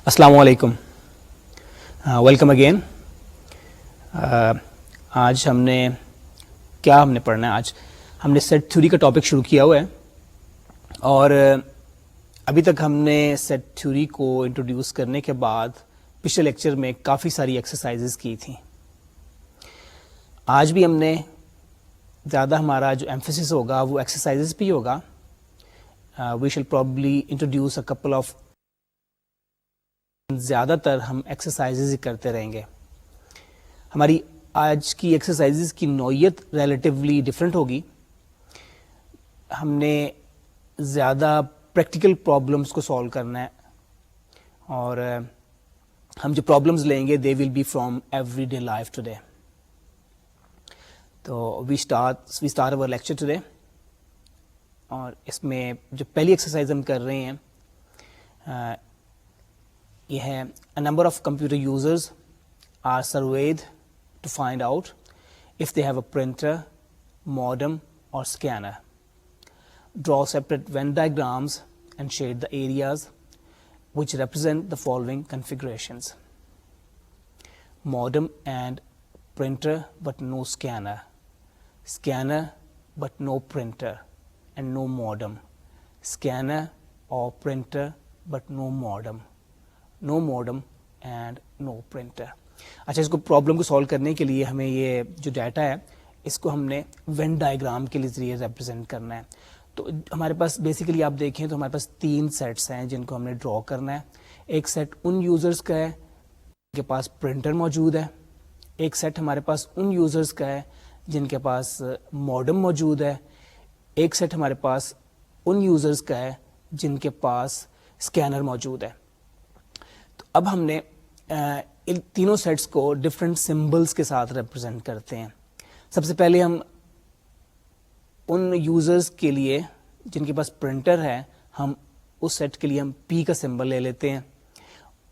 السلام علیکم، welcome again. آج ہم نے پڑھنا ہے. آج ہم نے سیٹ تھیوری کا ٹاپک شروع کیا ہوا ہے اور ابھی تک ہم نے سیٹ تھیوری کو انٹروڈیوس کرنے کے بعد پچھلے لیکچر میں کافی ساری ایکسرسائزز کی تھیں. آج بھی ہم نے زیادہ ہمارا جو ایمفیسس ہوگا وہ ایکسرسائزز پہ ہوگا. وی شل probably introduce a couple of, زیادہ تر ہم ایکسرسائزز ہی کرتے رہیں گے. ہماری آج کی ایکسرسائزز کی نوعیت ریلیٹیولی ڈفرینٹ ہوگی. ہم نے زیادہ پریکٹیکل پرابلمس کو سالو کرنا ہے اور ہم جو پرابلمس لیں گے they will be from everyday life today. تو we start our lecture today. اور اس میں جو پہلی ایکسرسائز ہم کر رہے ہیں یہ ہے a number of computer users are surveyed to find out if they have a printer, modem or scanner. Draw separate Venn diagrams and shade the areas which represent the following configurations: modem and printer but no scanner, scanner but no printer and no modem, scanner or printer but no modem, no modem and no printer. اچھا، اس کو problem کو solve کرنے کے لیے ہمیں یہ جو ڈیٹا ہے اس کو ہم نے وین ڈائیگرام کے ذریعے ریپرزینٹ کرنا ہے. تو ہمارے پاس بیسیکلی آپ دیکھیں تو ہمارے پاس تین سیٹس ہیں جن کو ہم نے ڈرا کرنا ہے. ایک سیٹ ان یوزرز کا ہے جن کے پاس پرنٹر موجود ہے، ایک سیٹ ہمارے پاس ان یوزرز کا ہے جن کے پاس ماڈم موجود ہے، ایک سیٹ ہمارے پاس ان یوزرز کا ہے جن کے پاس اسکینر موجود ہے. تو اب ہم نے ان تینوں سیٹس کو ڈفرینٹ سمبلس کے ساتھ ریپرزینٹ کرتے ہیں. سب سے پہلے ہم ان یوزرز کے لیے جن کے پاس پرنٹر ہے، ہم اس سیٹ کے لیے ہم پی کا سمبل لے لیتے ہیں.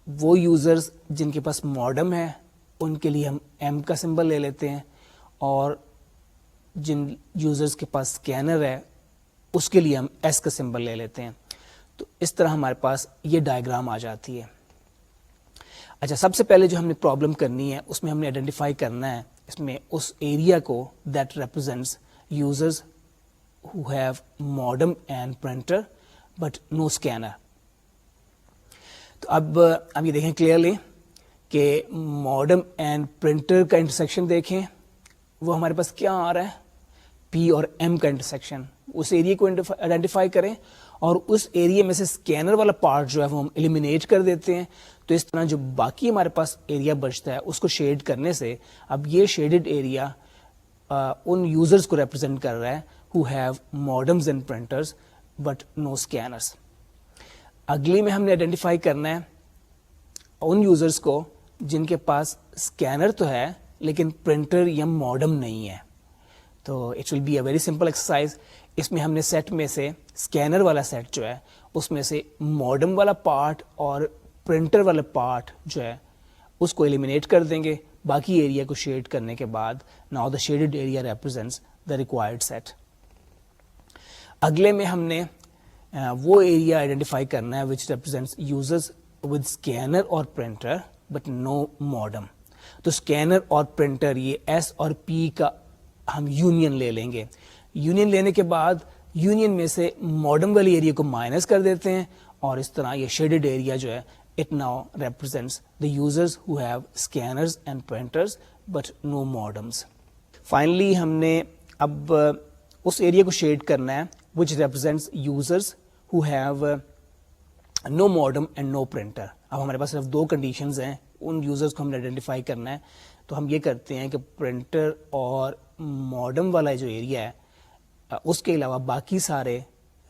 وہ یوزرز جن کے پاس ماڈم ہے ان کے لیے ہم ایم کا سمبل لے لیتے ہیں، اور جن یوزرز کے پاس اسکینر ہے اس کے لیے ہم ایس کا سمبل لے لیتے ہیں. تو اس طرح ہمارے پاس یہ ڈائیگرام آ جاتی ہے. اچھا، سب سے پہلے جو ہم نے پرابلم کرنی ہے اس میں ہم نے آئیڈینٹیفائی کرنا ہے اس میں اس ایریا کو that represents users who have modem and printer but know scanner. تو اب یہ دیکھیں کلیئرلی کہ ماڈم اینڈ پرنٹر کا انٹرسیکشن دیکھیں، وہ ہمارے پاس کیا آ رہا ہے، پی اور ایم کا انٹرسیکشن. اس ایریا کو آئیڈینٹیفائی کریں اور اس ایریا میں سے اسکینر والا پارٹ جو ہے وہ ہم ایلیمینیٹ کر دیتے ہیں. تو اس طرح جو باقی ہمارے پاس ایریا بچتا ہے اس کو شیڈ کرنے سے اب یہ شیڈڈ ایریا ان یوزرز کو ریپرزینٹ کر رہا ہے who have modems and printers but no scanners. اگلی میں ہم نے آئیڈینٹیفائی کرنا ہے ان یوزرز کو جن کے پاس اسکینر تو ہے لیکن پرنٹر یا ماڈم نہیں ہے. تو it will be a very simple exercise. اس میں ہم نے سیٹ میں سے اسکینر والا سیٹ جو ہے اس میں سے ماڈم والا پارٹ اور پرنٹر والا پارٹ جو ہے اس کو ایلیمینیٹ کر دیں گے. باقی ایریا کو شیڈ کرنے کے بعد now the shaded area represents the required set. اگلے میں ہم نے وہ ایریا آئیڈینٹیفائی کرنا ہے which represents users with scanner اور پرنٹر بٹ نو ماڈم. تو اسکینر اور پرنٹر یہ ایس اور پی کا ہم یونین لے لیں گے. یونین لینے کے بعد یونین میں سے ماڈم والی ایریا کو مائنس کر دیتے ہیں اور اس طرح یہ شیڈڈ ایریا جو ہے it now represents the users who have scanners and printers but no modems. Finally ہم نے اب اس ایریا کو شیڈ کرنا ہے which represents users who have no modem and no printer. اب ہمارے پاس صرف دو کنڈیشنز ہیں، ان یوزرز کو ہم نے آئیڈینٹیفائی کرنا ہے. تو ہم یہ کرتے ہیں کہ پرنٹر اور ماڈم والا جو ایریا ہے اس کے علاوہ باقی سارے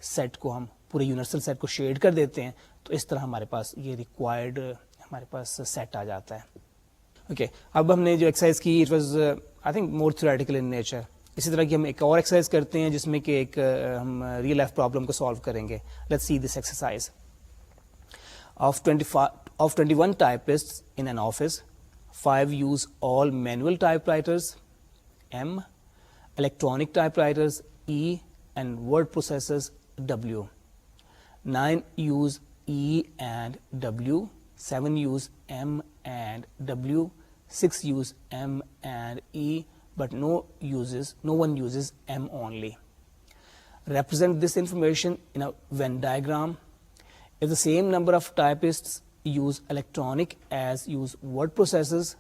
سیٹ کو ہم پورے یونیورسل سیٹ کو شیڈ کر دیتے ہیں. تو اس طرح ہمارے پاس یہ ریکوائرڈ ہمارے پاس سیٹ آ جاتا ہے. اوکے، اب ہم نے جو ایکسرسائز کی it was I think more theoretical in nature. اسی طرح کی ہم ایک اور ایکسرسائز کرتے ہیں جس میں کہ ایک ہم ریئل لائف پرابلم کو سالو کریں گے. Let's see this exercise. Of 21 typists in an office, 5 use all manual typewriters M, electronic typewriters E, and word processors W. 9 use E and W 7 use M and W, 6 use M and E, but no one uses M only. Represent this information in a Venn diagram. If the same number of typists use electronic as use word processors,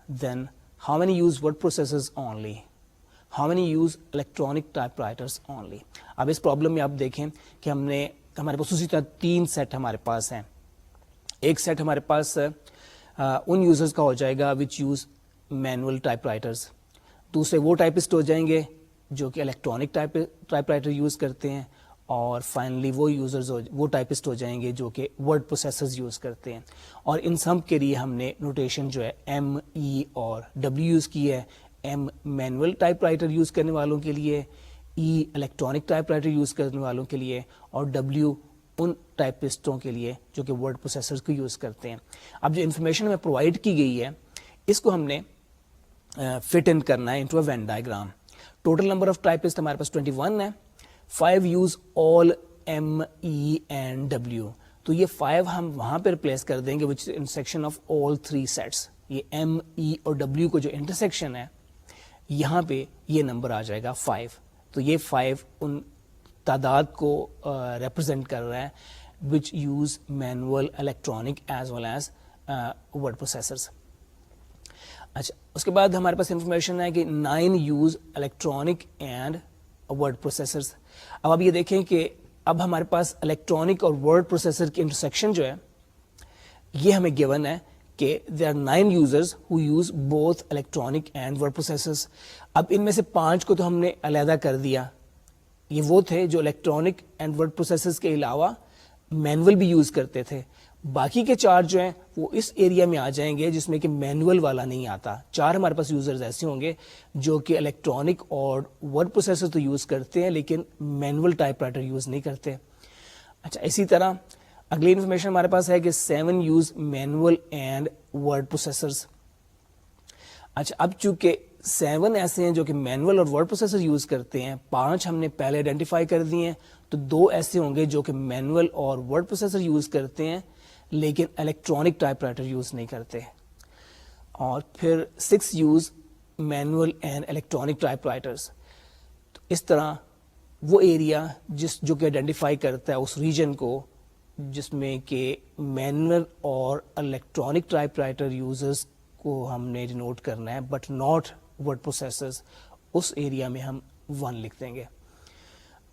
then how many use word processors only? How many use electronic typewriters only? اب اس problem میں آپ دیکھیں کہ ہمارے پاس اسی طرح 3 set ہمارے پاس ہیں. ایک سیٹ ہمارے پاس ان یوزرز کا ہو جائے گا which use manual typewriters. دوسرے وہ ٹائپسٹ ہو جائیں گے جو کہ الیکٹرانک ٹائپ رائٹر یوز کرتے ہیں. اور فائنلی وہ ٹائپسٹ ہو جائیں گے جو کہ ورڈ پروسیسرز یوز کرتے ہیں. اور ان سب کے لیے ہم نے نوٹیشن جو ہے ایم ای اور ڈبلیو یوز کی ہے. M manual typewriter use کرنے والوں کے لیے, E electronic typewriter use کرنے والوں کے لیے, اور ڈبلیو ان ٹائپسٹوں کے لیے جو کہ ورڈ پروسیسرز کو یوز کرتے ہیں. اب جو انفارمیشن ہمیں پرووائڈ کی گئی ہے اس کو ہم نے فٹ ان کرنا ہے into a Venn diagram. Total number of typists ہمارے پاس 21 ہے. 5 use all M E and W. تو یہ 5 ہم وہاں پہ ریپلیس کر دیں گے وچ از انٹرسیکشن آف آل 3 سیٹس. یہ ایم ای اور ڈبلیو کو جو انٹرسیکشن ہے یہاں پہ یہ نمبر آ جائے گا 5. تو یہ 5 ان تعداد کو ریپرزینٹ کر رہا ہے which use manual electronic as well as word processors. اچھا, اس کے بعد ہمارے پاس انفارمیشن ہے کہ 9 use electronic and word processors. اب آپ یہ دیکھیں کہ اب ہمارے پاس الیکٹرانک اور ورڈ پروسیسر کی انٹرسیکشن جو ہے یہ ہمیں گیون ہے کہ there are 9 users who use both electronic and word processors. اب ان میں سے 5 کو تو ہم نے علیحدہ کر دیا. یہ وہ تھے جو الیکٹرانک اینڈ ورڈ پروسیسرز کے علاوہ مینول بھی یوز کرتے تھے. باقی کے 4 جو ہیں وہ اس ایریا میں آ جائیں گے جس میں کہ مینول والا نہیں آتا. 4 ہمارے پاس یوزرز ایسے ہوں گے جو کہ الیکٹرانک اور ورڈ پروسیسر تو یوز کرتے ہیں لیکن مینول ٹائپ رائٹر یوز نہیں کرتے. اچھا, اسی طرح اگلی انفارمیشن ہمارے پاس ہے کہ 7 use manual and word processors. اچھا, اب چونکہ 7 ایسے ہیں جو کہ مینول اور ورڈ پروسیسر یوز کرتے ہیں, 5 ہم نے پہلے آئیڈینٹیفائی کر دیے ہیں, تو 2 ایسے ہوں گے جو کہ مینول اور ورڈ پروسیسر یوز کرتے ہیں لیکن الیکٹرانک ٹائپ رائٹر یوز نہیں کرتے. اور پھر 6 use manual and electronic type writers. تو اس طرح وہ ایریا جو کہ آئیڈینٹیفائی کرتا ہے اس ریجن کو جس میں کہ مینول اور الیکٹرانک ٹائپ رائٹر یوزرز کو ہم نے ڈینوٹ کرنا ہے بٹ ناٹ ورڈ پروسیسرز, اس ایریا میں ہم 1 لکھ دیں گے.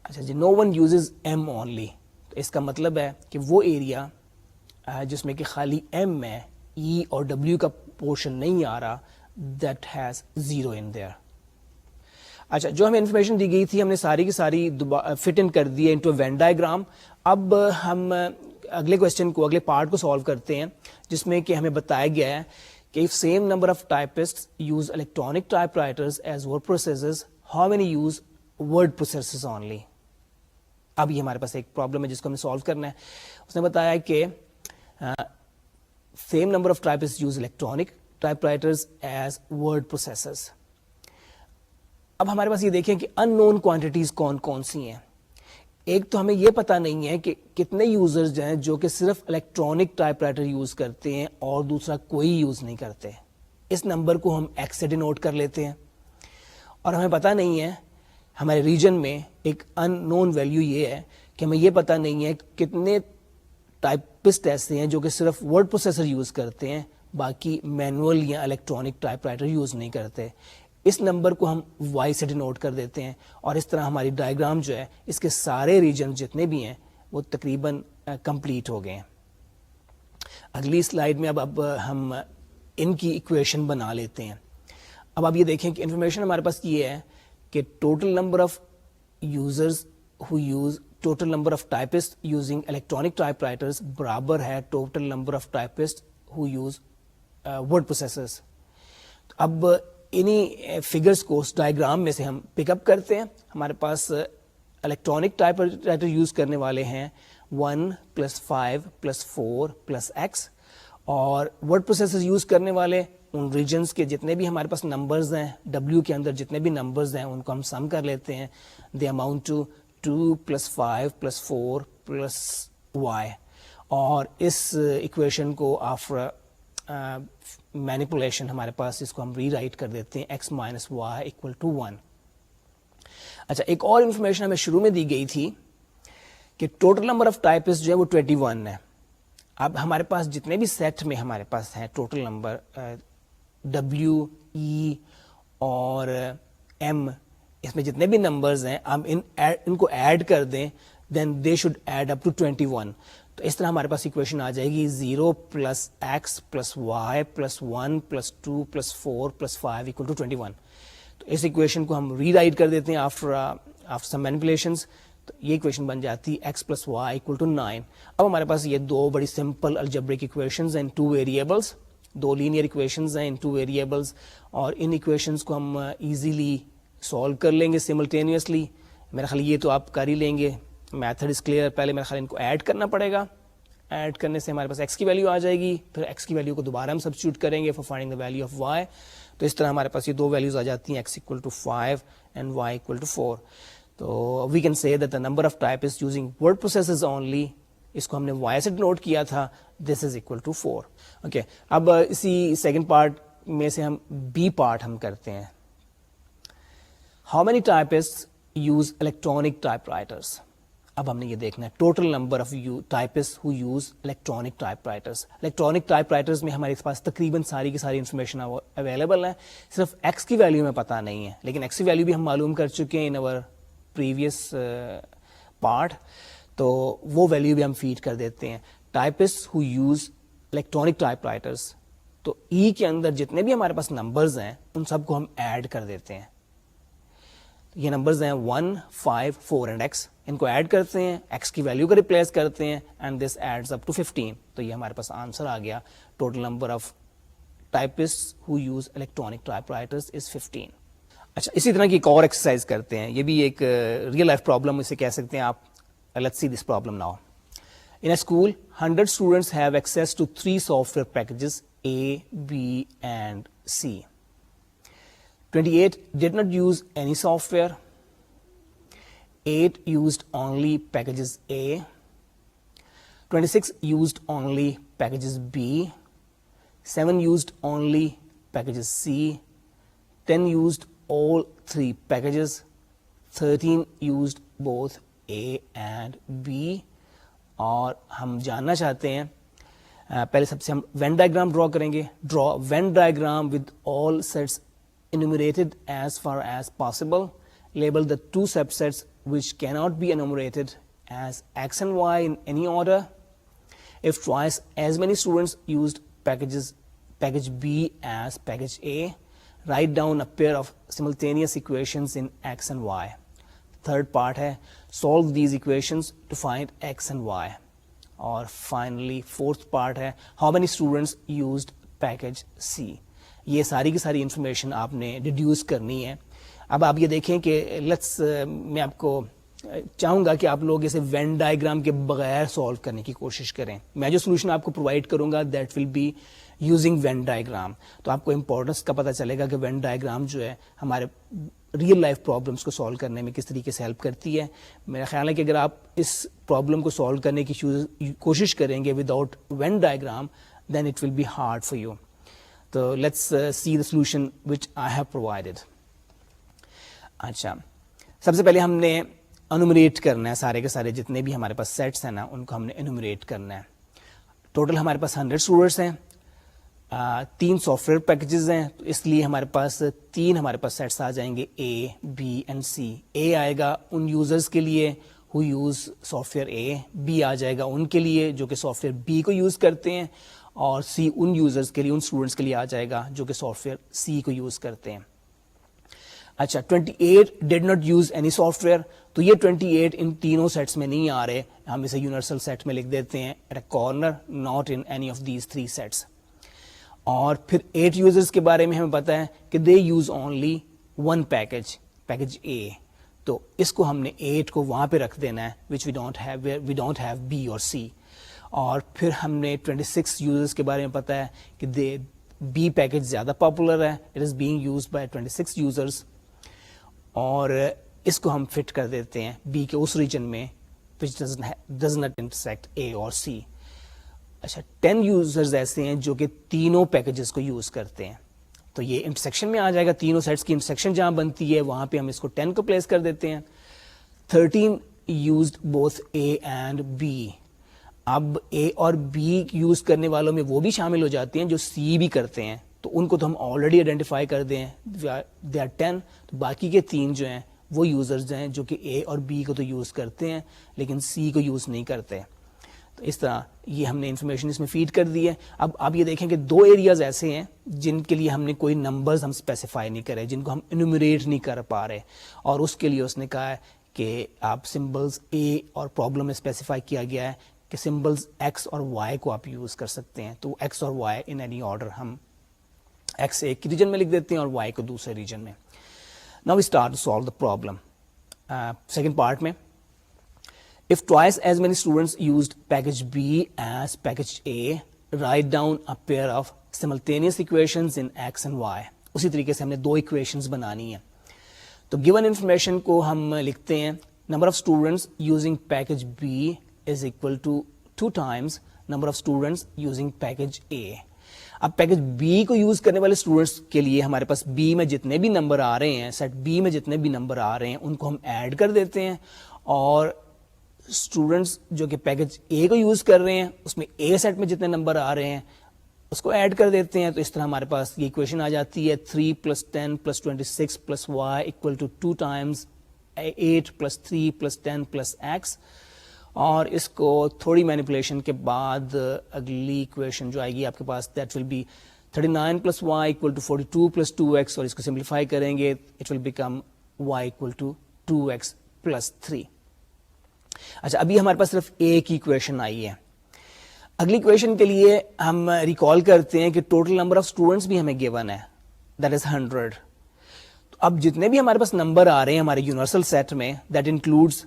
اچھا جی, now one uses M only. تو اس کا مطلب ہے کہ وہ ایریا جس میں کہ خالی ایم ہے, ای اور ڈبلیو کا پورشن نہیں آ رہا, دیٹ ہیز 0 ان دیئر. اچھا, جو ہمیں انفارمیشن دی گئی تھی ہم نے ساری کی ساری فٹ ان کر دی ہے انٹو وین ڈائیگرام. اب ہم اگلے کوشچن کو, اگلے پارٹ کو سالو کرتے ہیں جس میں کہ ہمیں بتایا گیا ہے کہ if same number of typists use electronic typewriters as word processors, how many use word processors only? اب یہ ہمارے پاس ایک پرابلم ہے جس کو ہمیں سالو کرنا ہے. اس نے بتایا کہ same number of typists use electronic typewriters as word processors. اب ہمارے پاس یہ دیکھیں کہ ان نون کوانٹیٹیز کون کون سی ہیں. ایک تو ہمیں یہ پتا نہیں ہے کہ کتنے یوزرز ہیں جو کہ صرف الیکٹرانک ٹائپ رائٹر یوز کرتے ہیں اور دوسرا کوئی یوز نہیں کرتے. اس نمبر کو ہم ایکس سے ڈینوٹ کر لیتے ہیں. اور ہمیں پتا نہیں ہے, ہمارے ریجن میں ایک ان نون ویلیو یہ ہے کہ ہمیں یہ پتا نہیں ہے کتنے ٹائپسٹ ایسے ہیں جو کہ صرف ورڈ پروسیسر یوز کرتے ہیں, باقی مینول یا الیکٹرانک ٹائپ رائٹر یوز نہیں کرتے. اس نمبر کو ہم وائی سے ڈینوٹ کر دیتے ہیں اور اس طرح ہماری ڈائیگرام جو ہے اس کے سارے ریجن جتنے بھی ہیں وہ تقریباً کمپلیٹ ہو گئے ہیں. اگلی سلائیڈ میں اب ہم ان کی ایکویشن بنا لیتے ہیں. اب آپ یہ دیکھیں کہ انفارمیشن ہمارے پاس یہ ہے کہ total number of users who use total number of typist using electronic type writers برابر ہے total number of typists who use word processors. اب انہی فگرز کو اس ڈائیگرام میں سے ہم پک اپ کرتے ہیں. ہمارے پاس الیکٹرانک ٹائپ رائٹر یوز کرنے والے ہیں 1 + 5 + 4 + x, اور ورڈ پروسیسر یوز کرنے والے ان ریجنز کے جتنے بھی ہمارے پاس نمبرز ہیں, ڈبلیو کے اندر جتنے بھی نمبرز ہیں ان کو ہم سم کر لیتے ہیں. دے اماؤنٹ ٹو 2 + 5 + 4 + y. اور اس ایکویشن کو آفٹر مینیپولیشن ہمارے پاس اس کو ہم ری رائٹ کر دیتے ہیں x minus Y equal to 1. اچھا ایک اور انفارمیشن ہمیں شروع میں دی گئی تھی کہ ٹوٹل نمبر آف ٹائپس جو ہے وہ 21 ہے. اب ہمارے پاس جتنے بھی سیٹ میں ہمارے پاس ہیں ٹوٹل نمبر W E اور M, اس میں جتنے بھی نمبرز ہیں ہم ان کو ایڈ کر دیں then they should add up to 21. تو اس طرح ہمارے پاس اکویشن آ جائے گی 0 plus X plus Y plus 1 plus 2 plus 4 plus 5 equal to 21. تو اس اکویشن کو ہم ری رائٹ کر دیتے ہیں آفٹر سم مینیپولیشنز. تو یہ اکویشن بن جاتی ہے X plus Y equal to 9. اب ہمارے پاس یہ دو بڑی سمپل الجبرک اکویشنز ہیں ان 2 ویریبلس, 2 لینئر اکویشنز ہیں ان 2 ویریبلس, اور ان اکویشنز کو ہم ایزیلی سالو کر لیں گے سملٹینیسلی. میرا خیال یہ تو آپ کر ہی لیں گے, میتھڈ از کلیئر. پہلے میرا خیال ان کو ایڈ کرنا پڑے گا, ایڈ کرنے سے ہمارے پاس ایکس کی ویلیو آ جائے گی, پھر ایکس کی ویلیو کو دوبارہ ہم سبسٹیوٹ کریں گے for finding the value of Y. تو اس طرح ہمارے پاس یہ دو ویلیوز آ جاتی ہیں x equal to 5 and y equal to 4. تو we can say that the number of type is using word processors only, اس کو ہم نے وائی سے ڈنوٹ کیا تھا, this is equal to 4. Okay, اب اسی سیکنڈ پارٹ میں سے ہم بی پارٹ ہم کرتے ہیں. How many typist use electronic type writers. اب ہم نے یہ دیکھنا ہے total number of typists who use electronic type writers. Electronic type writers میں ہمارے پاس تقریباً ساری کی ساری انفارمیشن اویلیبل ہے, صرف ایکس کی ویلیو میں پتہ نہیں ہے, لیکن ایکس کی ویلیو بھی ہم معلوم کر چکے ہیں ان اوور پریویس پارٹ. تو وہ ویلیو بھی ہم فیڈ کر دیتے ہیں. Typist who use electronic type writers, تو ای کے اندر جتنے بھی ہمارے پاس نمبرز ہیں ان سب کو ہم ایڈ کر دیتے ہیں. یہ نمبرز ہیں 1 5 4 اینڈ x, ان کو ایڈ کرتے ہیں, x کی ویلیو کو ریپلیس کرتے ہیں and this adds up to 15. تو یہ ہمارے پاس آنسر آ گیا, total number of typists who use electronic typewriters is 15. اچھا اسی طرح کی ایک اور ایکسرسائز کرتے ہیں, یہ بھی ایک ریئل لائف پرابلم اسے کہہ سکتے ہیں آپ. Let's see this problem now. In a school, 100 students have access to 3 software packages A, B, and C. 28 did not use any software. 8 used only packages A. 26 used only packages B. 7 used only packages C. 10 used all 3 packages. 13 used both A and B. اور ہم جاننا چاہتے ہیں, پہلے سب سے ہم Venn diagram draw کریں گے. Draw Venn diagram with all sets enumerated as far as possible. Label the 2 subsets which cannot be enumerated as x and y in any order. If twice as many students used package B as package A, write down a pair of simultaneous equations in x and y. Third part ہے solve these equations to find x and y. اور finally fourth part ہے how many students used package C. یہ ساری کی ساری information آپ نے deduce کرنی ہے. اب آپ یہ دیکھیں کہ میں آپ کو چاہوں گا کہ آپ لوگ اسے وین ڈائیگرام کے بغیر سالو کرنے کی کوشش کریں. میں جو سولوشن آپ کو پرووائڈ کروں گا that will be using Venn diagram. تو آپ کو امپورٹنس کا پتہ چلے گا کہ وین ڈائیگرام جو ہے ہمارے ریئل لائف پرابلمس کو سالو کرنے میں کس طریقے سے ہیلپ کرتی ہے. میرا خیال ہے کہ اگر آپ اس پرابلم کو سالو کرنے کی کوشش کریں گے without Venn diagram then it will be hard for you. تو let's see the solution which I have provided. اچھا سب سے پہلے ہم نے انومریٹ کرنا ہے سارے کے سارے جتنے بھی ہمارے پاس سیٹس ہیں نا ان کو ہم نے انومریٹ کرنا ہے. ٹوٹل ہمارے پاس 100 اسٹوڈنٹس ہیں, 3 سافٹ ویئر پیکجز ہیں, تو اس لیے ہمارے پاس 3 ہمارے پاس سیٹس آ جائیں گے A, B and C. A آئے گا ان یوزرز کے لیے who use software A, B آ جائے گا ان کے لیے جو کہ سافٹ ویئر B کو یوز کرتے ہیں, اور C ان یوزرز کے لیے ان اسٹوڈنٹس کے لیے آ جائے گا جو کہ سافٹ ویئر C کو یوز کرتے ہیں. اچھا 28 did not use any soft where, تو یہ 28 ان تینوں سیٹس میں نہیں آ رہے, ہم اسے یونیورسل سیٹ میں لکھ دیتے ہیں at a corner, not in any of these 3 sets. اور پھر 8 یوزرز کے بارے میں ہمیں پتا ہے کہ they use only 1 package A, تو اس کو ہم نے 8 کو وہاں پہ رکھ دینا ہے وچ وی ڈونٹ ہیو B اور C. اور پھر ہم نے 26 یوزرز کے بارے میں پتا ہے کہ دے B پیکج زیادہ پاپولر ہے, it is being used by 26 users, اور اس کو ہم فٹ کر دیتے ہیں B کے اس ریجن میں which does not intersect A اور C. اچھا 10 یوزرز ایسے ہیں جو کہ تینوں پیکجز کو یوز کرتے ہیں, تو یہ انٹرسیکشن میں آ جائے گا, تینوں سیٹس کی انٹرسیکشن جہاں بنتی ہے وہاں پہ ہم اس کو 10 کو پلیس کر دیتے ہیں. 13 used both A and B. اب اے اور بی یوز کرنے والوں میں وہ بھی شامل ہو جاتے ہیں جو سی بھی کرتے ہیں, تو ان کو تو ہم آلریڈی آئیڈینٹیفائی کر دیں, دے آر 10. تو باقی کے 3 جو ہیں وہ یوزرز ہیں جو کہ اے اور بی کو تو یوز کرتے ہیں لیکن سی کو یوز نہیں کرتے. تو اس طرح یہ ہم نے انفارمیشن اس میں فیڈ کر دی ہے. اب آپ یہ دیکھیں کہ 2 ایریاز ایسے ہیں جن کے لیے ہم نے کوئی نمبرز ہم اسپیسیفائی نہیں کرے, جن کو ہم انومریٹ نہیں کر پا رہے, اور اس کے لیے اس نے کہا ہے کہ آپ سمبلز اے اور پرابلم میں اسپیسیفائی کیا گیا ہے کہ سمبلز ایکس اور وائی کو آپ یوز کر سکتے ہیں. تو ایکس اور وائی ان اینی آرڈر, ہم ایکس ایک ریجن میں لکھ دیتے ہیں اور وائی کو دوسرے ریجن میں. Now we start to solve the problem. Second part میں, if twice as many students used package B as package A, write down a pair of simultaneous equations in X and Y. اسی طریقے سے ہم نے 2 equations بنانی ہیں. تو given information کو ہم لکھتے ہیں number of students using package B is equal to 2 times number of students using package A. اب پیکج بی کو یوز کرنے والے اسٹوڈنٹس کے لیے ہمارے پاس بی میں جتنے بھی نمبر آ رہے ہیں, سیٹ بی میں جتنے بھی نمبر آ رہے ہیں ان کو ہم ایڈ کر دیتے ہیں, اور اسٹوڈنٹس جو کہ پیکج اے کو یوز کر رہے ہیں اس میں اے سیٹ میں جتنے نمبر آ رہے ہیں اس کو ایڈ کر دیتے ہیں. تو اس طرح ہمارے پاس یہ اکویشن آ جاتی ہے 3 + 10 + 26 + y = 2 times 8 + 3 + 10 + x. اور اس کو تھوڑی مینیپولیشن کے بعد اگلی اکویشن جو آئے گی آپ کے پاس that will be 39 + y = 42 + 2x, اور اس کو سمپلیفائی کریں گے it will become y = 2x + 3. اچھا ابھی ہمارے پاس صرف ایک ہی اکویشن آئی ہے. اگلی اکویشن کے لیے ہم ریکال کرتے ہیں کہ ٹوٹل نمبر آف اسٹوڈنٹس بھی ہمیں گیون ہے, دیٹ از 100. تو اب جتنے بھی ہمارے پاس نمبر آ رہے ہیں ہمارے یونیورسل سیٹ میں that includes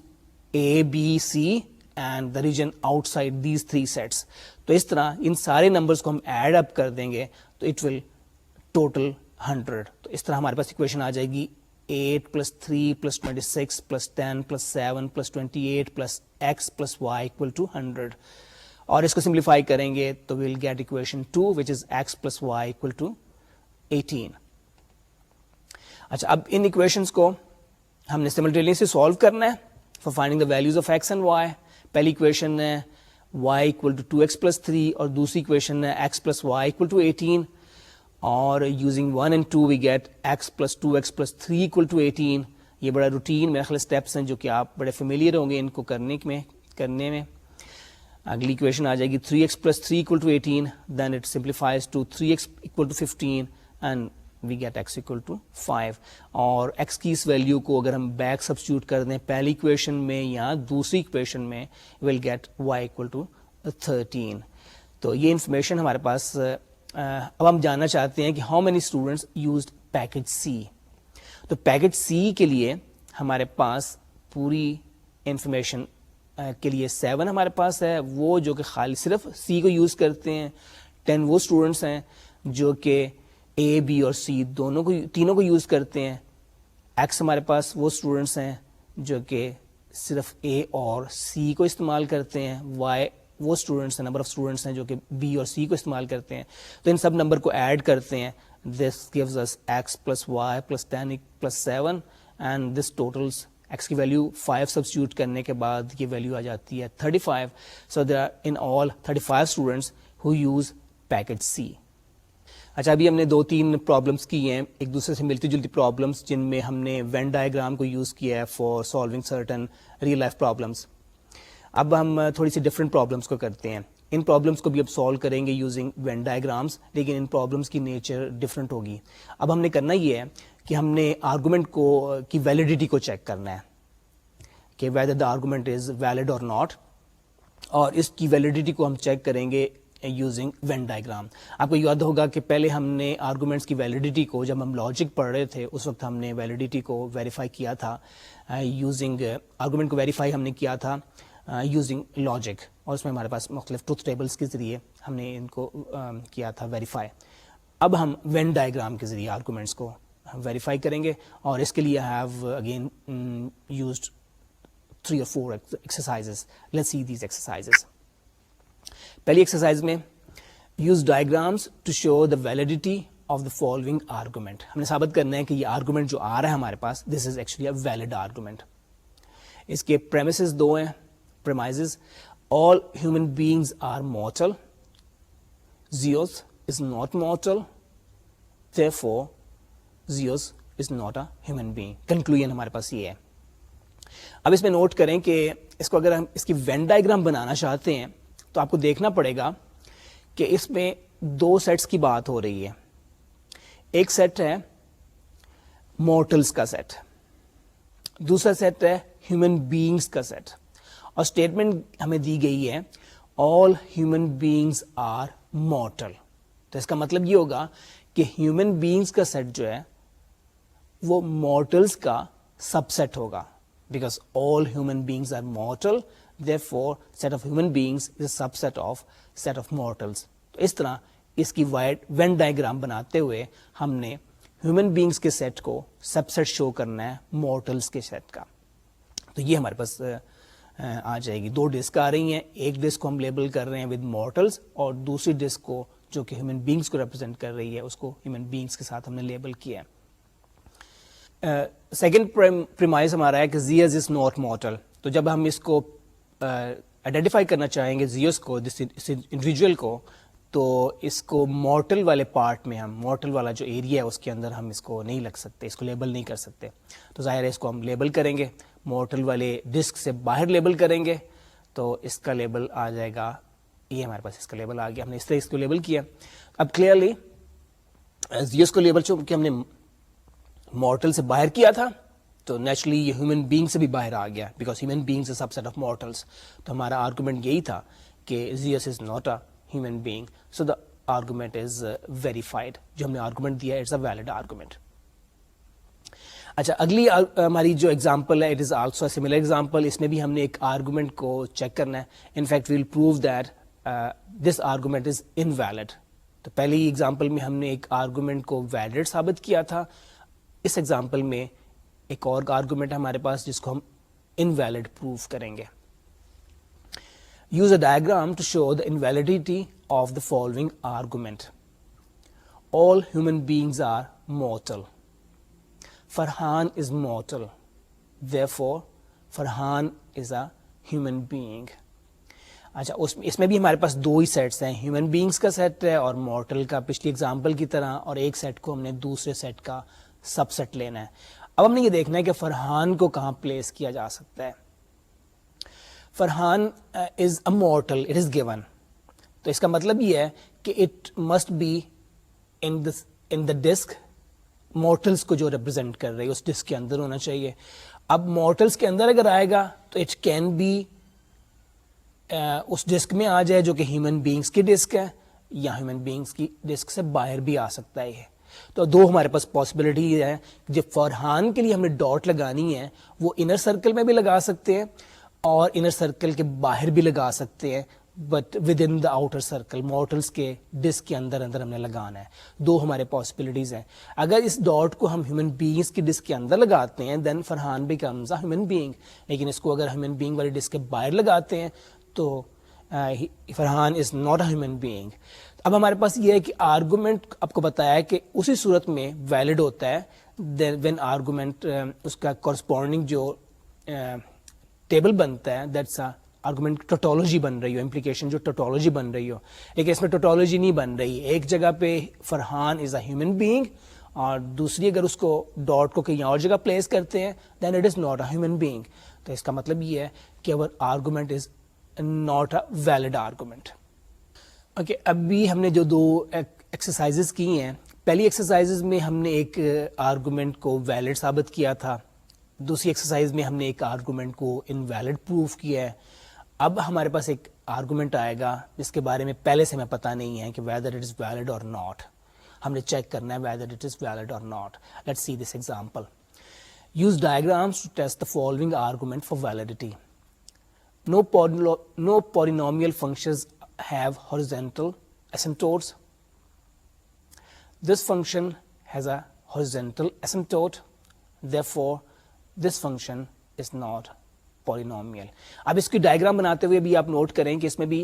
A B C and the region outside these 3 sets. تو اس طرح ان سارے نمبرس کو ہم ایڈ اپ کر دیں گے تو اٹ ول ٹوٹل 100. تو اس طرح ہمارے پاس اکویشن آ جائے گی 8 + 3 + 26 + 10 + 7 + 28 + x + y = 100. اور اس کو سمپلیفائی کریں گے تو we'll get equation 2 which is x + y = 18. اچھا اب ان اکویشنز کو ہم نے سملٹینیسلی سالو کرنا ہے for finding the values of x and y. پہلی اکویشن ہے y = 2x + 3 اور دوسری اکویشن ہے x + y = 18. اور using 1 and 2 we get x + 2x + 3 = 18. یہ بڑا روٹین میرے خیال اسٹیپس ہیں جو کہ آپ بڑے فیملیئر ہوں گے ان کو کرنے میں. اگلی اکویشن آ جائے گی 3x + 3 = 18. Then it simplifies to 3x = 15 and we get x = 5. اور x کی اس ویلیو کو اگر ہم بیک سبسٹیوٹ کر دیں پہلی اکویشن میں یا دوسری اکویشن میں ول گیٹ y = 13. تو یہ انفارمیشن ہمارے پاس. اب ہم جاننا چاہتے ہیں کہ how many students used package C. تو پیکج سی کے لیے ہمارے پاس پوری انفارمیشن کے لیے 7 ہمارے پاس ہے, وہ جو کہ خالی صرف سی کو یوز کرتے ہیں. 10 وہ اسٹوڈنٹس ہیں جو کہ اے بی اور سی تینوں کو یوز کرتے ہیں. ایکس ہمارے پاس وہ اسٹوڈنٹس ہیں جو کہ صرف اے اور سی کو استعمال کرتے ہیں. وائی وہ اسٹوڈنٹس ہیں, نمبر آف اسٹوڈنٹس ہیں جو کہ بی اور سی کو استعمال کرتے ہیں. تو ان سب نمبر کو ایڈ کرتے ہیں. This gives us x + y + 10 + 7 and this totals x کی ویلیو 5 سبسٹیوٹ کرنے کے بعد یہ ویلیو آ جاتی ہے 35. So there are in all 35 students who use package C. اچھا ابھی ہم نے 2-3 پرابلمس کی ہیں ایک دوسرے سے ملتی جلتی پرابلمس جن میں ہم نے وین ڈائیگرام کو یوز کیا ہے for solving certain real life problems. اب ہم تھوڑی سی ڈفرینٹ پرابلمس کو کرتے ہیں. ان پرابلمس کو بھی اب سالو کریں گے یوزنگ وین ڈائیگرامس, لیکن ان پرابلمس کی نیچر ڈفرینٹ ہوگی. اب ہم نے کرنا یہ ہے کہ ہم نے آرگومنٹ کی ویلڈیٹی کو چیک کرنا ہے کہ whether the argument is valid or not, اور اس کی ویلڈیٹی کو ہم چیک کریں گے یوزنگ وین ڈائیگرام. آپ کو یاد ہوگا کہ پہلے ہم نے آرگومنٹس کی ویلڈیٹی کو جب ہم لاجک پڑھ رہے تھے اس وقت ہم نے ویلڈیٹی کو ویریفائی کیا تھا یوزنگ آرگومنٹ کو ویریفائی ہم نے کیا تھا یوزنگ لاجک, اور اس میں ہمارے پاس مختلف ٹروتھ ٹیبلس کے ذریعے ہم نے ان کو کیا تھا ویریفائی. اب ہم وین ڈائیگرام کے ذریعے آرگومنٹس کو ویریفائی کریں گے, اور اس کے لیے I have again used 3 or 4 exercises. Let's see these exercises. پہلی ایکسرسائز میں use diagrams to show the validity of the following argument. ہم نے ثابت کرنا ہے کہ یہ آرگومنٹ جو آ رہا ہے ہمارے پاس, this is actually a valid argument. اس کے پریمیسز دو ہیں. Premises: all human beings are mortal, Zeus is not mortal, therefore Zeus is not a human being. Conclusion ہمارے پاس یہ ہے. اب اس میں نوٹ کریں کہ اس کو اگر ہم اس کی وین ڈائیگرام بنانا چاہتے ہیں تو آپ کو دیکھنا پڑے گا کہ اس میں دو سیٹس کی بات ہو رہی ہے. ایک سیٹ ہے مورٹلس کا سیٹ, دوسرا سیٹ ہے ہیومن بینگس کا سیٹ, اور اسٹیٹمنٹ ہمیں دی گئی ہے all human beings are mortal. تو اس کا مطلب یہ ہوگا کہ ہیومن بینگس کا سیٹ جو ہے وہ مورٹلس کا سب سیٹ ہوگا, because all human beings are mortal, therefore set of human beings is a subset of set of mortals. تو اس طرح اس کی وین ڈائیگرام بناتے ہوئے ہم نے ہیومن بینگس کے سیٹ کو سب سیٹ شو کرنا ہے مورٹلس کے سیٹ کا. تو یہ ہمارے پاس آ جائے گی. دو ڈسک آ رہی ہیں, ایک ڈسک کو ہم لیبل کر رہے ہیں ود مورٹلس, اور دوسری ڈسک کو جو کہ ہیومن بینگس کو ریپرزینٹ کر رہی ہے اس کو ہیومن بینگس کے ساتھ ہم نے لیبل کیا ہے. سیکنڈ پریمائز ہمارا ہے کہ زیوس از ناٹ مورٹل. تو جب ہم اس کو آئیڈینٹیفائی کرنا چاہیں گے زیوس کو, اس انڈیویجول کو, تو اس کو مورٹل والے پارٹ میں, ہم مورٹل والا جو ایریا ہے اس کے اندر ہم اس کو نہیں لگ سکتے, اس کو لیبل نہیں کر سکتے. تو ظاہر ہے اس کو ہم لیبل کریں گے, مورٹل والے ڈسک سے باہر لیبل کریں گے, تو اس کا لیبل آ جائے گا, یہ ہمارے پاس اس کا لیبل آ گیا. ہم نے اس طرح اس کو لیبل کیا. اب کلیئرلی زیوس کو لیبل چونکہ ہم نے مورٹل سے باہر کیا تھا تو نیچرلی یہ ہیومن بینگ سے بھی باہر آ گیا, because human beings subset of mortals. تو ہمارا آرگومنٹ یہی تھا کہ Zeus is not a human being, so the argument is verified. جو ہم نے آرگومنٹ دیا اٹس اے ویلڈ آرگومنٹ. اچھا, اگلی ہماری جو ایگزامپل ہے it is also a similar example. اس میں بھی ہم نے ایک آرگومنٹ کو چیک کرنا ہے. In fact we'll prove that this argument is invalid. تو پہلی ایگزامپل میں ہم نے ایک آرگومنٹ کو ویلڈ ثابت کیا تھا. اس ایگزامپل میں ایک اور آرگومنٹ ہے ہمارے پاس جس کو ہم انویلڈ پروف کریں گے. Use a diagram to show the invalidity of the following argument. All human beings are mortal. Farhan is mortal, therefore Farhan is a human being. اچھا, اس میں بھی ہمارے پاس دو ہی سیٹس ہیں, ہیومن بینگس کا سیٹ ہے اور مورٹل کا, پچھلی ایگزامپل کی طرح, اور ایک سیٹ کو ہم نے دوسرے سیٹ کا سب سیٹ لینا ہے. اب ہم نے یہ دیکھنا ہے کہ فرحان کو کہاں پلیس کیا جا سکتا ہے. Farhan is a mortal, it is given. تو اس کا مطلب یہ ہے کہ it must be in the disk, mortals کو جو ریپرزینٹ کر رہی ہے اس ڈسک کے اندر ہونا چاہیے. اب مورٹلس کے اندر اگر آئے گا تو اٹ کین بی اس ڈسک میں آ جائے جو کہ ہیومن بینگس کی ڈسک ہے, یا ہیومن بینگس کی ڈسک سے باہر بھی آ سکتا ہے. تو دو ہمارے پاس پاسبلٹی ہے. جب فرحان کے لیے ہم نے ڈاٹ لگانی ہے وہ انر سرکل میں بھی لگا سکتے ہیں اور انر سرکل کے باہر بھی لگا سکتے ہیں, but with in the outer circle, mortals کے ڈسک کے اندر اندر ہم نے لگانا ہے. دو ہمارے پاسبلٹیز ہیں. اگر اس ڈاٹ کو ہم ہیومن بینگس کی ڈسک کے اندر لگاتے ہیں then Farhan becomes a human being, لیکن اس کو اگر ہیومن بینگ والی ڈسک کے باہر لگاتے ہیں تو فرحان از ناٹ اے ہیومن بینگ. اب ہمارے پاس یہ ہے کہ آرگومنٹ آپ کو بتایا ہے کہ اسی صورت میں ویلڈ ہوتا ہے وین آرگومنٹ اس کا کورسپونڈنگ جو ٹیبل بنتا ہے دیٹس آرگومنٹ ٹوٹولوجی بن رہی ہو, امپلیکیشن جو ٹوٹولوجی بن رہی ہو. لیکن اس میں ٹوٹولوجی نہیں بن رہی. ایک جگہ پہ Farhan is a human being اور دوسری اگر اس کو ڈاٹ کو کہیں اور جگہ پلیس کرتے ہیں then it is not a human being. تو اس کا مطلب یہ ہے کہ our argument is not a valid argument. Okay, ابھی ہم نے جو دو ایکسرسائزز کی ہیں, پہلی ایکسرسائزز میں ہم نے ایک آرگومنٹ کو ویلڈ ثابت کیا تھا, دوسری ایکسرسائز میں ہم نے ایک آرگومنٹ کو انویلڈ پروف کیا ہے. اب ہمارے پاس ایک آرگومنٹ آئے گا جس کے بارے میں پہلے سے ہمیں پتہ نہیں ہے کہ whether it is valid or not. ہم نے چیک کرنا ہے whether it is valid or not. Let's see this example. Use diagrams to test the following argument for validity. No polynomial functions have horizontal asymptotes. This function has a horizontal asymptote. Therefore, this function is not polynomial. اب اس کی diagram بناتے ہوئے بھی آپ note کریں کہ اس میں بھی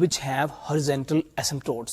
which have horizontal asymptotes.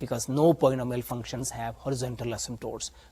because no polynomial functions have horizontal asymptotes.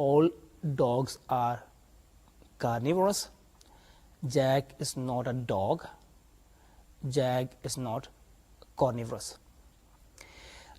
All dogs are carnivorous. Jack is not a dog. Jack is not carnivorous.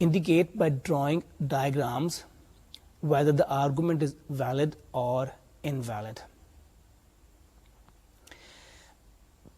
Indicate by drawing diagrams whether the argument is valid or invalid.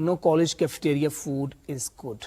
no college cafeteria food is good.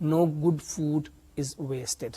no good food is wasted.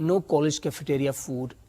no college cafeteria food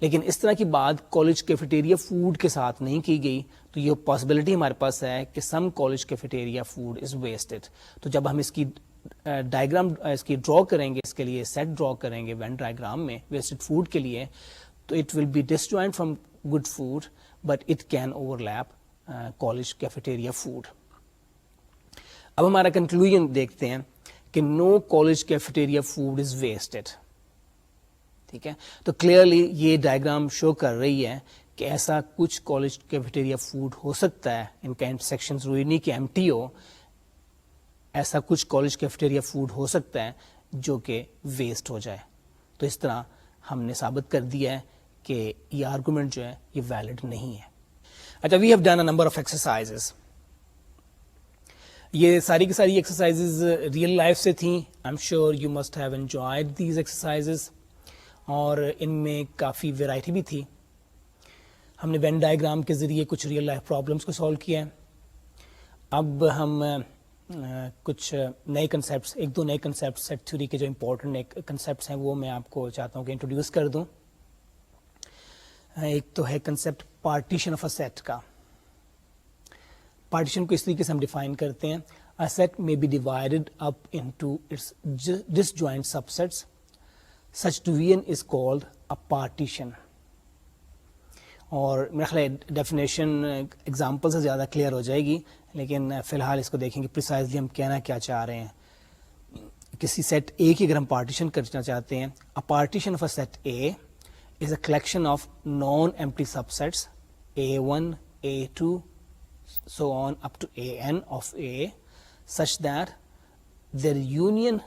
لیکن اس طرح کی بات college cafeteria food کے ساتھ نہیں کی گئی. تو یہ پاسبلٹی ہمارے پاس ہے کہ some college cafeteria food is wasted. تو جب ہم اس کی ڈائیگرام اس کی ڈرا کریں گے, اس کے لیے سیٹ ڈرا کریں گے وین ڈائیگرام میں ویسٹڈ فوڈ کے لیے, تو it will be disjoint from good food but it can overlap college cafeteria food. اب ہمارا کنکلوژن دیکھتے ہیں کہ no college cafeteria food is wasted. ٹھیک ہے, تو کلیئرلی یہ ڈائیگرام شو کر رہی ہے کہ ایسا کچھ کالج کیفیٹیریا فوڈ ہو سکتا ہے, ان کا انٹرسیکشن ضروری نہیں کہ ایم ٹی ہو, ایسا کچھ کالج کیفیٹیریا فوڈ ہو سکتا ہے جو کہ ویسٹ ہو جائے. تو اس طرح ہم نے ثابت کر دیا ہے کہ یہ آرگومنٹ جو ہے یہ ویلڈ نہیں ہے. اچھا, we have done a number of exercises. یہ ساری کی ساری ایکسرسائزز ریئل لائف سے تھیں. I am sure you must have enjoyed these exercises, اور ان میں کافی ویرائٹی بھی تھی. ہم نے وین ڈائیگرام کے ذریعے کچھ ریئل لائف پرابلمس کو سالو کیا ہے. اب ہم کچھ نئے کنسیپٹس, ایک دو نئے کنسیپٹ سیٹ تھیوری کے جو امپورٹنٹ کنسیپٹس ہیں وہ میں آپ کو چاہتا ہوں کہ انٹروڈیوس کر دوں. ایک تو ہے concept partition of a set کا. پارٹیشن کو اس طریقے سے ہم ڈیفائن کرتے ہیں, a set may be divided up into its disjoint subsets, such division is called a partition. اور میرا خیال ہے ڈیفینیشن ایگزامپل سے زیادہ کلیئر ہو جائے گی, لیکن فی الحال اس کو دیکھیں گے پریسائزلی ہم کہنا کیا چاہ رہے ہیں. کسی سیٹ اے کی اگر ہم پارٹیشن کرنا چاہتے ہیں, a partition of a set A is a collection of non empty subsets A1, A2 so on up to AN of A, such that their union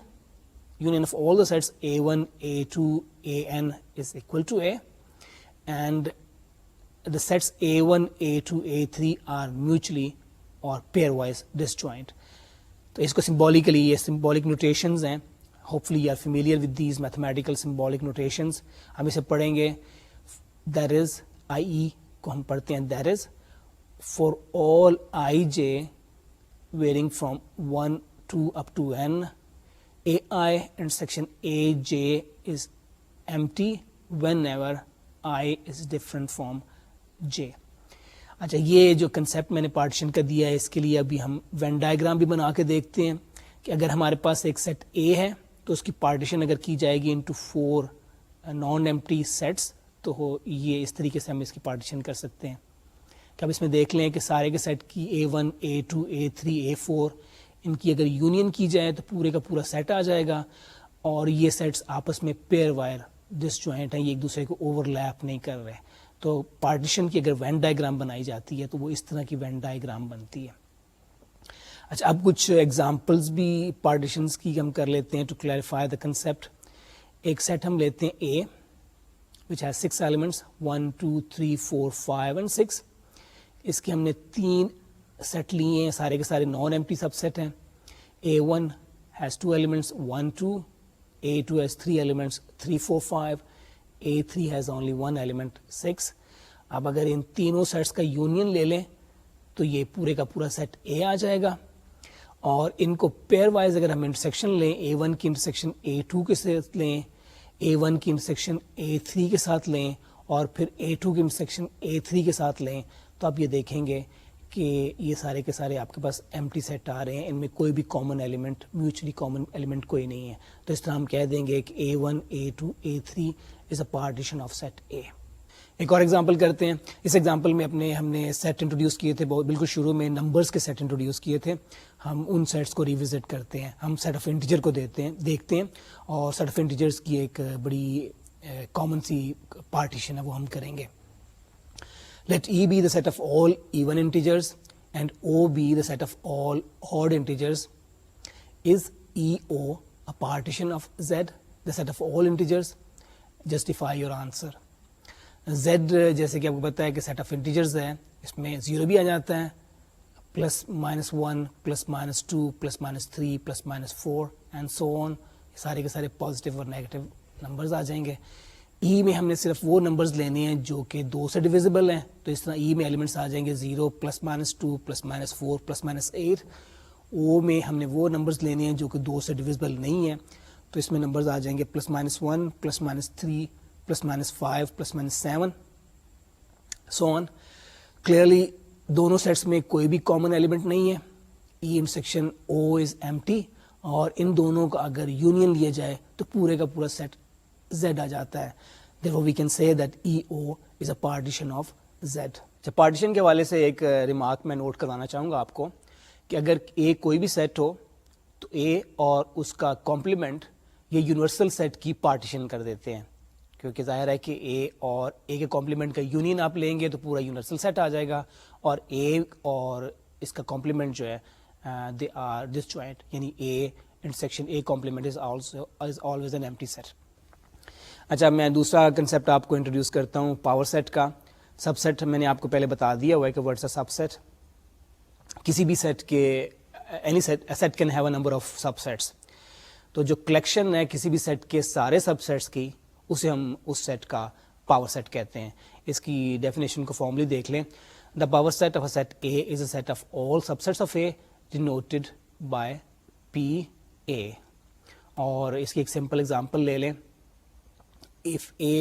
of all the sets A1, A2, AN is equal to A, and the sets A1, A2, A3 are mutually or pairwise disjoint. تو اس کو symbolically, یہ symbolic notations ہیں. Hopefully you are familiar with these mathematical symbolic notations. ہم اسے پڑھیں گے. That is آئی ای کو ہم پڑھتے ہیں, that is for all I J varying from 1 2 up to n, AI intersection AJ is empty whenever I is different from J. اچھا, یہ جو کنسیپٹ میں نے پارٹیشن کا دیا ہے اس کے لیے ابھی ہم وین ڈائیگرام بھی بنا کے دیکھتے ہیں کہ اگر ہمارے پاس ایک سیٹ A ہے تو اس کی پارٹیشن اگر کی جائے گی انٹو 4 نان ایمپٹی سیٹس, تو یہ اس طریقے سے ہم اس کی پارٹیشن کر سکتے ہیں کہ اب اس میں دیکھ لیں کہ سارے کے سیٹ کی A1, A2, A3, A4 ان کی اگر یونین کی جائے تو پورے کا پورا سیٹ آ جائے گا, اور یہ سیٹس آپس میں پیئر وائر ڈس جوائنٹ ہیں, یہ ایک دوسرے کو اوور لیپ نہیں کر رہے. تو پارٹیشن کی اگر وین ڈائیگرام بنائی جاتی ہے تو وہ اس طرح کی وین ڈائیگرام بنتی ہے. اچھا, اب کچھ ایگزامپلس بھی پارٹیشنس کی ہم کر لیتے ہیں ٹو کلیریفائی دا کنسیپٹ. ایک سیٹ ہم لیتے ہیں A which has 6 elements 1 2 3 4 5 and 6. اس کے ہم نے 3 سیٹ لیے ہیں, سارے کے سارے نان ایمپٹی سب سیٹ ہیں. A1 has 2 elements 1 2, A2 has 3 elements 3 4 5, A3 has only 1 element 6. اب اگر ان تینوں سیٹس کا یونین لے لیں تو یہ پورے کا پورا سیٹ A آ جائے گا, اور ان کو پیئر وائز اگر ہم انٹرسیکشن لیں, A1 کی انٹرسیکشن A2 کے ساتھ لیں, A1 کی انٹرسیکشن A3 کے ساتھ لیں, اور پھر A2 کی انٹرسیکشن A3 کے ساتھ لیں, تو آپ یہ دیکھیں گے کہ یہ سارے کے سارے آپ کے پاس ایمپٹی سیٹ آ رہے ہیں, ان میں کوئی بھی common element, mutually common element کوئی نہیں ہے. تو اس طرح ہم کہہ دیں گے کہ A1, A2, A3 is a partition of set A. ایک اور ایگزامپل کرتے ہیں. اس ایگزامپل میں ہم نے سیٹ انٹروڈیوس کیے تھے, بالکل شروع میں نمبرز کے سیٹ انٹروڈیوس کیے تھے. ہم ان سیٹس کو ریوزٹ کرتے ہیں, ہم سیٹ آف انٹیجر کو دیکھتے ہیں, اور سیٹ آف انٹیجرز کی ایک بڑی کامن سی پارٹیشن ہے وہ ہم کریں گے. Let E be the set of all even integers and O be the set of all odd integers. Is EO a partition of Z, the set of all integers? Justify your answer. Z جیسے کہ آپ کو پتا ہے کہ set of integers ہے, اس میں 0 بھی آ جاتا ہے, plus minus 1 plus minus 2 plus minus 3 plus minus 4 and so on. سارے کے سارے پازیٹیو اور نیگیٹو نمبرز آ جائیں گے. ای میں ہم نے صرف وہ نمبرز لینے ہیں جو کہ 2 سے ڈویزیبل ہیں, تو اس طرح ای میں ایلیمنٹس آ جائیں گے 0 plus minus 2 plus minus 4 plus minus 8. او میں ہم نے وہ نمبرز لینے ہیں جو کہ 2 سے ڈویزیبل نہیں ہیں, تو اس میں نمبرز آ جائیں گے plus minus 1 plus minus 3 plus minus 5 plus minus 7 so on. Clearly دونوں سیٹس میں کوئی بھی کامن ایلیمنٹ نہیں ہے. E intersection O is empty, اور ان دونوں کا اگر یونین لیا جائے تو پورے کا پورا سیٹ زیڈ آ جاتا ہے. therefore we can say that EO is a partition of Z. جب پارٹیشن کے حوالے سے ایک ریمارک میں نوٹ کروانا چاہوں گا آپ کو کہ اگر اے کوئی بھی سیٹ ہو تو اے اور اس کا کمپلیمنٹ یہ یونیورسل سیٹ کی پارٹیشن کر دیتے ہیں, کیونکہ ظاہر ہے کہ اے اور اے کے کمپلیمنٹ کا یونین آپ لیں گے تو پورا یونیورسل سیٹ آ جائے گا, اور اے اور اس کا کمپلیمنٹ جو ہے دے آر ڈسجوائنٹ, یعنی A intersection A complement is always an empty set. اچھا, میں دوسرا کنسیپٹ آپ کو انٹروڈیوس کرتا ہوں پاور سیٹ کا. سب سیٹ میں نے آپ کو پہلے بتا دیا ہوا ہے کہ ورڈز سب سیٹ. کسی بھی سیٹ کے any set can have a number of subsets. تو جو کلیکشن ہے کسی بھی سیٹ کے سارے سب سیٹس کی, اسے ہم اس سیٹ کا پاور سیٹ کہتے ہیں. اس کی ڈیفینیشن کو فارملی دیکھ لیں. The power set of a set A is a set of all subsets of A denoted by P A. اور اس کی ایک سمپل اگزامپل لے لیں. if A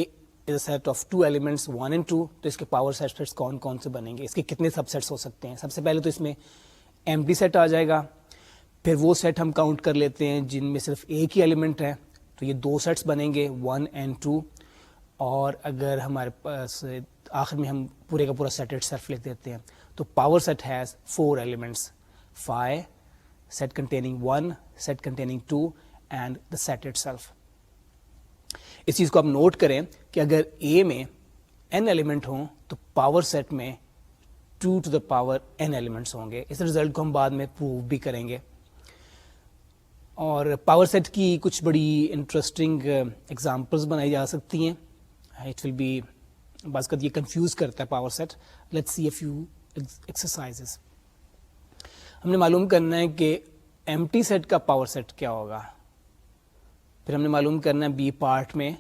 is a set of two elements 1 and 2, تو اس کے power seats کون کون سے بنیں گے, اس کے کتنے سب سیٹس ہو سکتے ہیں. سب سے پہلے تو اس میں ایمٹی سیٹ آ جائے گا. پھر وہ سیٹ ہم کاؤنٹ کر لیتے ہیں جن میں صرف ایک ہی ایلیمنٹ ہے, تو یہ 2 سیٹس بنیں گے 1 and 2. اور اگر ہمارے پاس آخر میں ہم پورے کا پورا سیٹ اٹ سیلف لکھ دیتے ہیں, تو power set has 4 elements, phi, set containing 1, set containing 2 and the set itself. اس چیز کو آپ نوٹ کریں کہ اگر اے میں n ایلیمنٹ ہوں تو پاور سیٹ میں 2 to the power n elements ہوں گے. اس رزلٹ کو ہم بعد میں پروو بھی کریں گے. اور پاور سیٹ کی کچھ بڑی انٹرسٹنگ ایگزامپلس بنائی جا سکتی ہیں. اٹ ول بی بعض کا یہ کنفیوز کرتا ہے power set. Let's see a few exercises. ہم نے معلوم کرنا ہے کہ ایمٹی سیٹ کا پاور سیٹ کیا ہوگا. پھر ہم نے معلوم کرنا ہے بی پارٹ میں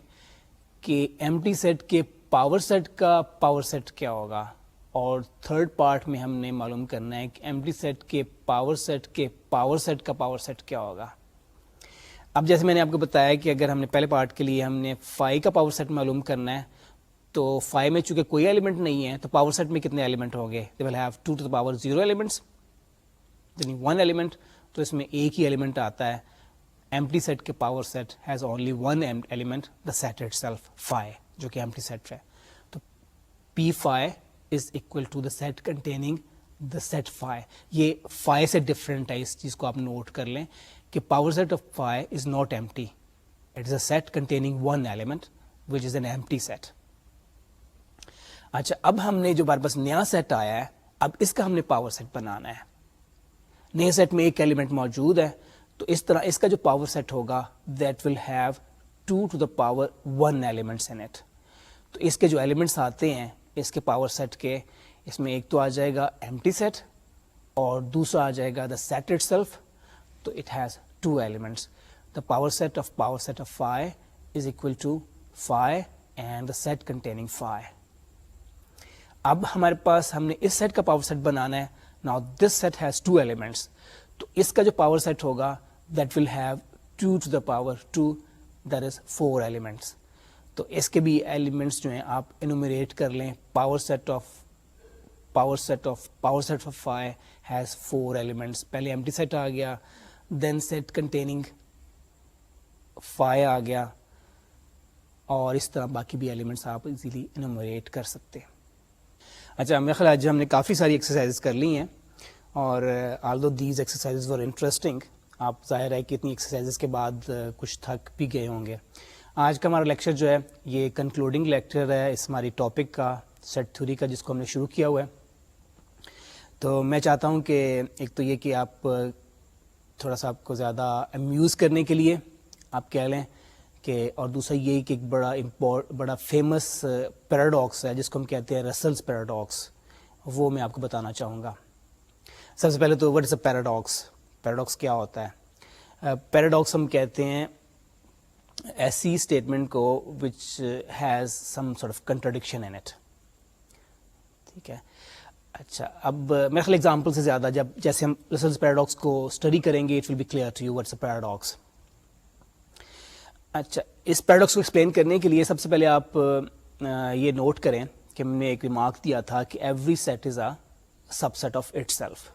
کہ ایمٹی سیٹ کے پاور سیٹ کا پاور سیٹ کیا ہوگا. اور تھرڈ پارٹ میں ہم نے معلوم کرنا ہے کہ ایمٹی سیٹ کے پاور سیٹ کے پاور سیٹ کا پاور سیٹ کیا ہوگا. اب جیسے میں نے آپ کو بتایا کہ اگر ہم نے پہلے پارٹ کے لیے ہم نے فائی کا پاور سیٹ معلوم کرنا ہے, تو فائی میں چونکہ کوئی ایلیمنٹ نہیں ہے تو پاور سیٹ میں کتنے ایلیمنٹ ہوں گے. They will have 2 to the power 0 elements, یعنی 1 ایلیمنٹ. تو اس میں ایک ہی ایلیمنٹ آتا ہے. ایمٹی سیٹ کے power set has only 1 element, the set itself phi, جو کہ ایمٹی سیٹ ہے. تو P phi is equal to the set containing the set phi. یہ phi سے ڈفرینٹ ہے, اس چیز کو آپ نوٹ کر لیں کہ power set of phi is not empty, it is a set containing 1 element which is an empty set. اچھا, اب ہم نے جو ہمارے پاس نیا سیٹ آیا ہے, اب اس کا ہم نے پاور سیٹ بنانا ہے. نئے سیٹ میں ایک ایلیمنٹ موجود ہے, تو اس طرح اس کا جو پاور سیٹ ہوگا that will have 2 to the power 1 elements in it. تو اس کے جو ایلیمنٹس آتے ہیں اس کے پاور سیٹ کے, اس میں ایک تو آ جائے گا ایمٹی سیٹ اور دوسرا آ جائے گا دا سیٹ اٹ سیلف. تو it has 2 elements. The power set of phi is equal to phi and the set containing phi. اب ہمارے پاس ہم نے اس سیٹ کا پاور سیٹ بنانا ہے. Now this set has 2 elements, تو اس کا جو پاور سیٹ ہوگا that will have 2 to the power 2, that is 4 elements. تو اس کے بھی ایلیمنٹس جو ہیں آپ انومریٹ کر لیں. Power set of phi has 4 elements. پہلے ایمٹی سیٹ آ گیا, دین سیٹ کنٹیننگ phi آ گیا, اور اس طرح باقی بھی ایلیمنٹس آپ ایزیلی انومریٹ کر سکتے ہیں. اچھا, میرا خیال آج ہم نے کافی ساری ایکسرسائز کر لی ہیں, اور آلدو دیز ایکسرسائزز ور انٹرسٹنگ. آپ ظاہر ہے کہ اتنی ایکسرسائزز کے بعد کچھ تھک بھی گئے ہوں گے. آج کا ہمارا لیکچر جو ہے یہ کنکلوڈنگ لیکچر ہے اس ہماری ٹاپک کا, سیٹ تھیوری کا, جس کو ہم نے شروع کیا ہوا ہے. تو میں چاہتا ہوں کہ ایک تو یہ کہ آپ تھوڑا سا آپ کو زیادہ امیوز کرنے کے لیے آپ کہہ لیں کہ, اور دوسرا یہ کہ ایک بڑا فیمس پیراڈاکس ہے جس کو ہم کہتے ہیں رسلز پیراڈاکس, وہ میں آپ کو بتانا چاہوں گا. سب سے پہلے تو what is a paradox. Paradox کیا ہوتا ہے؟ پیراڈاکس ہم کہتے ہیں ایسی اسٹیٹمنٹ کو which has some sort of contradiction in it. ٹھیک ہے. اچھا, اب میرے خیال ایگزامپل سے زیادہ جیسے ہم رسلز پیراڈاکس کو اسٹڈی کریں گے, it will be clear to you what's a paradox. اچھا, اس پیراڈاکس کو ایکسپلین کرنے کے لیے سب سے پہلے آپ یہ نوٹ کریں کہ ہم نے ایک ریمارک دیا تھا کہ every set is a subset of itself.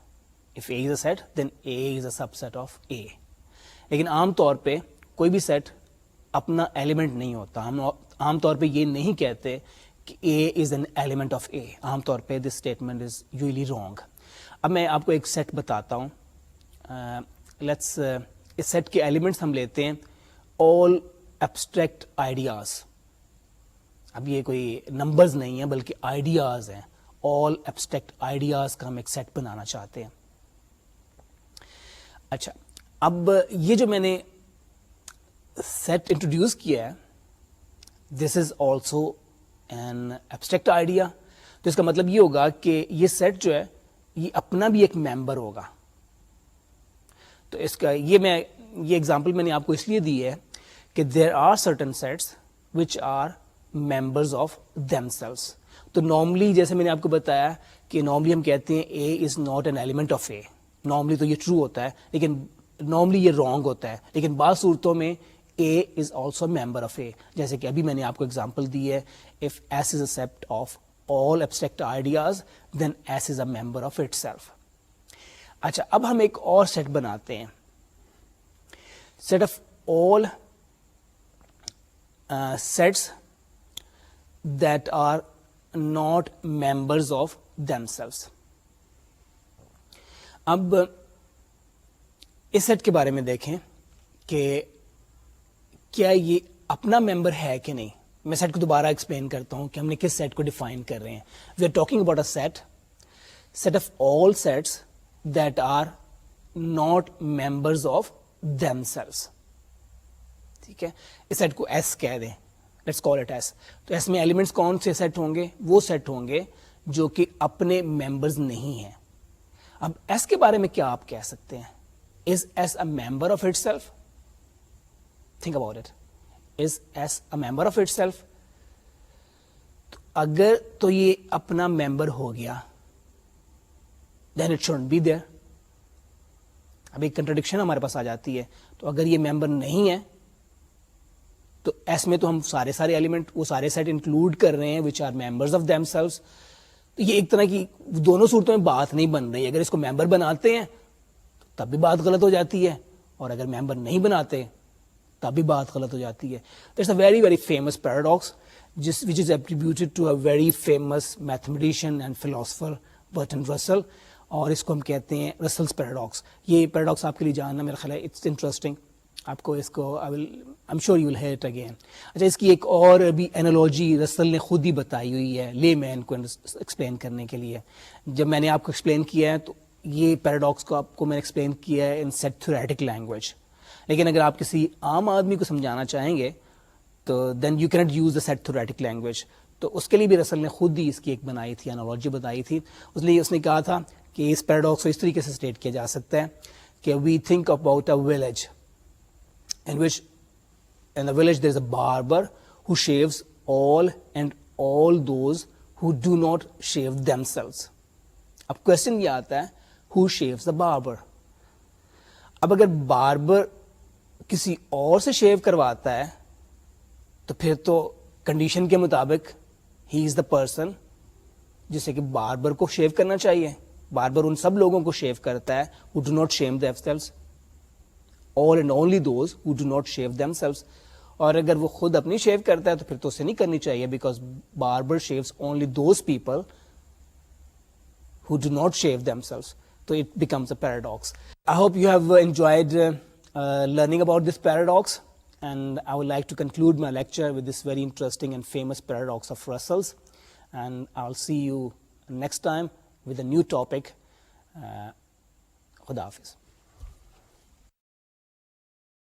If A is a set then A is a subset of A. لیکن عام طور پہ کوئی بھی سیٹ اپنا ایلیمنٹ نہیں ہوتا. ہم عام طور پہ یہ نہیں کہتے کہ اے از این ایلیمنٹ آف اے. عام طور پہ this statement is usually wrong. اب میں آپ کو ایک سیٹ بتاتا ہوں. لیٹس اس سیٹ کے ایلیمنٹس ہم لیتے ہیں all abstract ideas. اب یہ کوئی نمبرز نہیں ہیں بلکہ آئیڈیاز ہیں. all abstract ideas کا ہم ایک سیٹ بنانا چاہتے ہیں. اچھا, اب یہ جو میں نے سیٹ انٹروڈیوس کیا ہے, this is also an abstract idea. تو اس کا مطلب یہ ہوگا کہ یہ سیٹ جو ہے یہ اپنا بھی ایک ممبر ہوگا. تو اس کا یہ ایگزامپل میں نے آپ کو اس لیے دی ہے کہ there are certain sets which are members of themselves. تو نارملی جیسے میں نے آپ کو بتایا کہ نارملی ہم کہتے ہیں A is not an element of A. Normally تو یہ ٹرو ہوتا ہے لیکن نارملی یہ رانگ ہوتا ہے. لیکن بعض صورتوں میں اے از آلسو ممبر آف اے. جیسے کہ ابھی میں نے آپ کو ایگزامپل دی ہے, if S is a set of all abstract ideas then S is a member of itself. اچھا, اب ہم ایک اور سیٹ بناتے ہیں, set of all sets that are not members of themselves. اب اس سیٹ کے بارے میں دیکھیں کہ کیا یہ اپنا ممبر ہے کہ نہیں. میں سیٹ کو دوبارہ ایکسپلین کرتا ہوں کہ ہم نے کس سیٹ کو ڈیفائن کر رہے ہیں. We are talking about a set of all sets that are not members of themselves. ٹھیک ہے, اس سیٹ کو ایس کہہ دیں, لیٹس کال اٹ ایس. تو ایس میں ایلیمنٹس کون سے سیٹ ہوں گے؟ وہ سیٹ ہوں گے جو کہ اپنے ممبرز نہیں ہیں. اب ایس کے بارے میں کیا آپ کہہ سکتے ہیں؟ Is S A member of it self? Think about it. Is S a member of itself? اگر تو یہ اپنا ممبر ہو گیا then it shouldn't be there. اب ایک کنٹرڈکشن ہمارے پاس آ جاتی ہے. تو اگر یہ ممبر نہیں ہے تو S میں تو ہم سارے ایلیمنٹ وہ سارے سیٹ انکلوڈ کر رہے ہیں which are members of themselves. تو یہ ایک طرح کی دونوں صورتوں میں بات نہیں بن رہی. اگر اس کو ممبر بناتے ہیں تب بھی بات غلط ہو جاتی ہے, اور اگر ممبر نہیں بناتے تب بھی بات غلط ہو جاتی ہے. There's a very very famous paradox which is attributed to a very famous mathematician and philosopher Bertrand Russell, اور اس کو ہم کہتے ہیں رسلز پیراڈاکس. یہ پیراڈاکس آپ کے لیے جاننا میرا خیال ہے اٹس انٹرسٹنگ. آپ کو اس کو I'm sure you will hear it again. اچھا, اس کی ایک اور بھی اینالوجی رسل نے خود ہی بتائی ہوئی ہے لے مین کو ایکسپلین کرنے کے لیے. جب میں نے آپ کو ایکسپلین کیا ہے تو یہ پیراڈاکس کو آپ کو میں نے ایکسپلین کیا ہے ان سیٹ تھیوریٹک لینگویج. لیکن اگر آپ کسی عام آدمی کو سمجھانا چاہیں گے تو then you can't use the set theoretic language. تو اس کے لیے بھی رسل نے خود ہی اس کی ایک بنائی تھی, انالوجی بتائی تھی. اس لیے اس نے کہا تھا کہ اس پیراڈاکس کو اس طریقے سے اسٹیٹ کیا جا سکتا ہے کہ we think about a village in which in the village there is a barber who shaves all those who do not shave themselves. اب کوشچن یہ آتا ہے who shaves the barber. اب اگر باربر کسی اور سے شیو کرواتا ہے تو پھر تو کنڈیشن کے مطابق ہی از دا پرسن جسے کہ باربر کو شیو کرنا چاہیے. باربر ان سب لوگوں کو شیو کرتا ہے who do not shave themselves, all and only those who do not shave themselves. اور اگر وہ خود اپنی شیو کرتا ہے تو پھر تو اسے نہیں کرنی چاہیے, because barber shaves only those people who do not shave themselves. So it becomes a paradox. I hope you have enjoyed learning about this paradox, and I would like to conclude my lecture with this very interesting and famous paradox of Russell's, and I'll see you next time with a new topic. Khuda Hafiz.